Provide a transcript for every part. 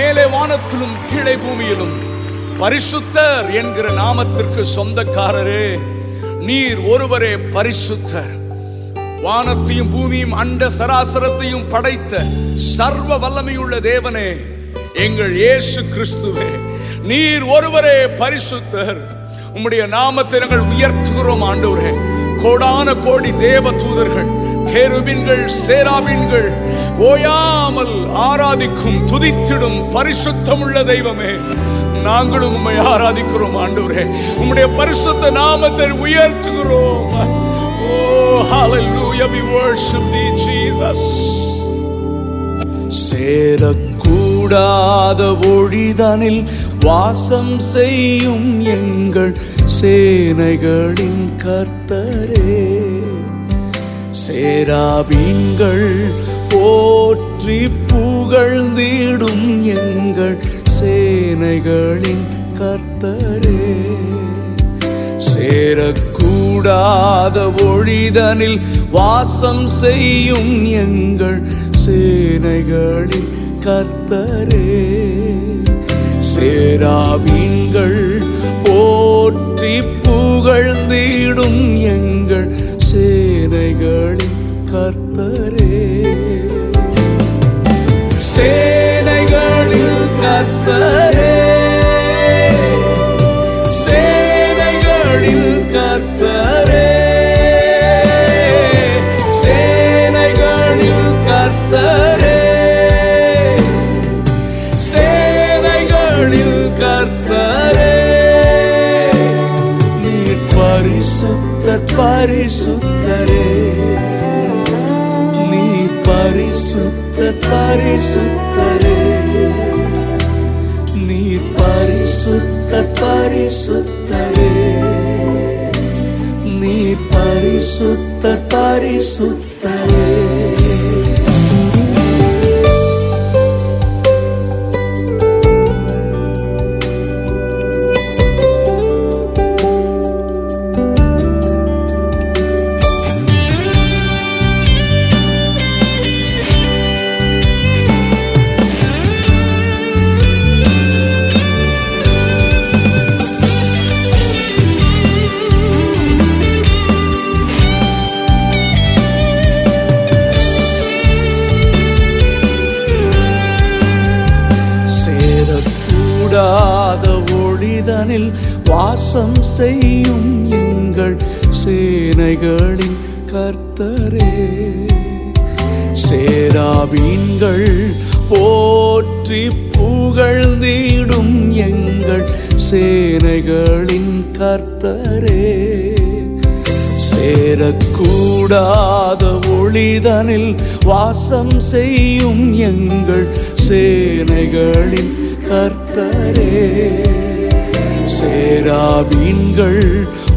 மேலே வானத்திலும் கீழே பூமியிலும் பரிசுத்தர் என்கிற நாமத்திற்கு சொந்தக்காரரே, நீர் ஒருவரே பரிசுத்தர். வானத்தையும் பூமியும் அண்ட சராசரத்தையும் படைத்த சர்வ வல்லமையுள்ள தேவனே, எங்கள் இயேசு கிறிஸ்துவே, நீர் ஒருவரே பரிசுத்தர். உம்முடைய நாமத்தை நாங்கள் உயர்த்துகிறோம் ஆண்டவரே. கோடான கோடி தேவ தூதர்கள், கேருபீன்கள், சேராபீன்கள் ஓயாமல் ஆராதிக்கும் துதித்திடும் பரிசுத்தமுள்ள தெய்வமே, நாங்களும் உம்மை ஆராதிக்கிறோம் ஆண்டவரே. உம்முடைய பரிசுத்த நாமத்தை உயர்த்துகிறோம். Oh, hallelujah, we worship thee, Jesus. சேரக்கூடாத ஒழிதனில் வாசம் செய்யும் எங்கள் சேனைகளின் கர்த்தரே, சேராபீன்கள் போற்றி புகழ்ந்திடும் எங்கள் சேனைகளின் கர்த்தரே, சேரக்கூடாத ஒழிதனில் வாசம் செய்யும் எங்கள் சேனைகளின் கர்த்தரே, சேராபீன்கள் போற்றி புகழ்ந்திடும் எங்கள் சேனைகளின் கர்த்தரே, சேனைகளின் கர்த்தரே, சேனைகளின் கர்த்தரே, சேனைகளின் கர்த்தரே, சேனைகளின் கர்த்தரே, நீர் பரிசுத்தர் பரிசுத்தரே, நீர் பரிசுத்தர் பரிசுத்தரே, நீர் பரிசுத்தர் பரிசுத்தரே, நீர் பரிசுத்தர் பரிசுத்தரே. ஒழிதனில் வாசம் செய்யும் எங்கள் சேனைகளின் கர்த்தரே, சேராபீன்கள் போற்றி புகழ்ந்திடும் எங்கள் சேனைகளின் கர்த்தரே, சேரக்கூடாத ஒழிதனில் வாசம் செய்யும் எங்கள் சேனைகளின் கர்த்தரே, சேராபீன்கள்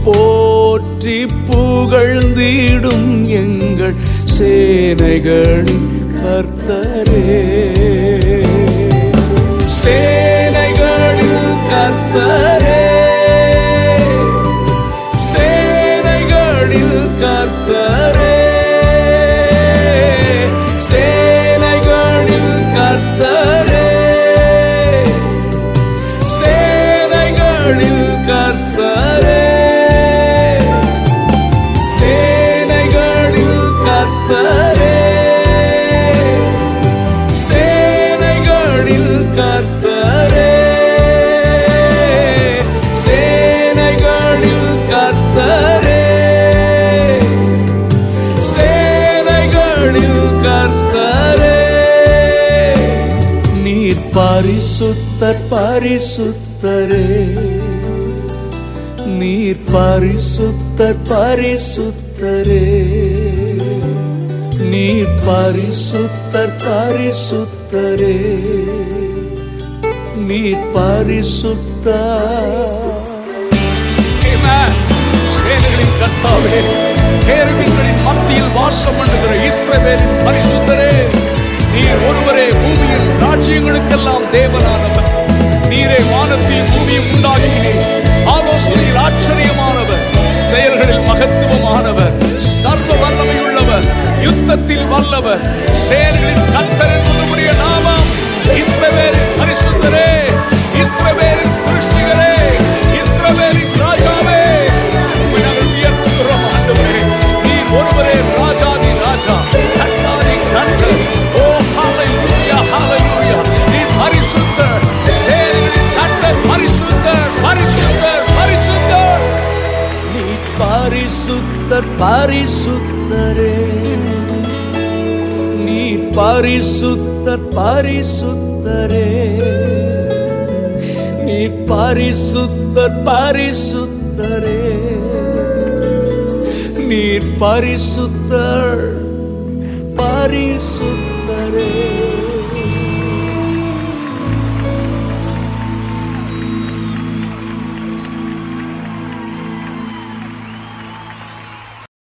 போற்றி புகழ்ந்திடும் எங்கள் சேனைகளின் கர்த்தரே, சேனைகளின் கர்த்தரே, சேனைகளின் கர்த்தரே, சேனைகளின் கர்த்தரே, சேனைகளின் கர்த்தரே, சேனைகளின் கர்த்தரே, சேனைகளின் கர்த்தரே, சேனைகளின் கர்த்தரே, சேனைகளின் கர்த்தரே, நீர் பரிசுத்தர் பரிசுத்தரே, நீர் பரிசுத்தர் பரிசுத்தரே, நீர் பரிசுத்தர் பரிசுத்தரே, நீர் பரிசுத்தர். சேனைகளின் கர்த்தாவே, கேருபீன்களின் மத்தியில் வாசம் பண்ணுகிற இஸ்ரவேலின் பரிசுத்தரே, நீர் ஒருவரே பூமியின் ராஜ்யங்களுக்கெல்லாம் தேவனானவர். நீரே வானத்தையும் பூமியும் உண்டாக்கினீர். ஆலோசனையில் ஆச்சரியமானவர், செயல்களில் மகத்துவமானவர், சர்வ வல்லமையுள்ளவர், யுத்தத்தில் வல்லவர், சேனைகளின் கர்த்தர் என்பதுடைய நாமம். இஸ்ரவேலின் பரிசுத்தரே, இஸ்ரவேலின் சிருஷ்டிகரே, இஸ்ரவேலின் ராஜாவே, உம்மை நாங்கள் உயர்த்துகிறோம் ஆண்டவரே. நீர் ஒருவரே ராஜாதி ராஜா, கர்த்தாதி கர்த்தர். ஓ ஹalleluya, ஹalleluya. நீர் பரிசுத்தர், சேனைகளின் கர்த்தர் பரிசுத்தர், பரிசுத்தர், பரிசுத்தர். நீர் பரிசுத்தர், பரிசுத்தரே. நீர் பரிசுத்தர், பரிசுத்தரே. நீர் பரிசுத்தர், பரிசுத்தரே. நீர் பரிசுத்தர், பரிசுத்தரே.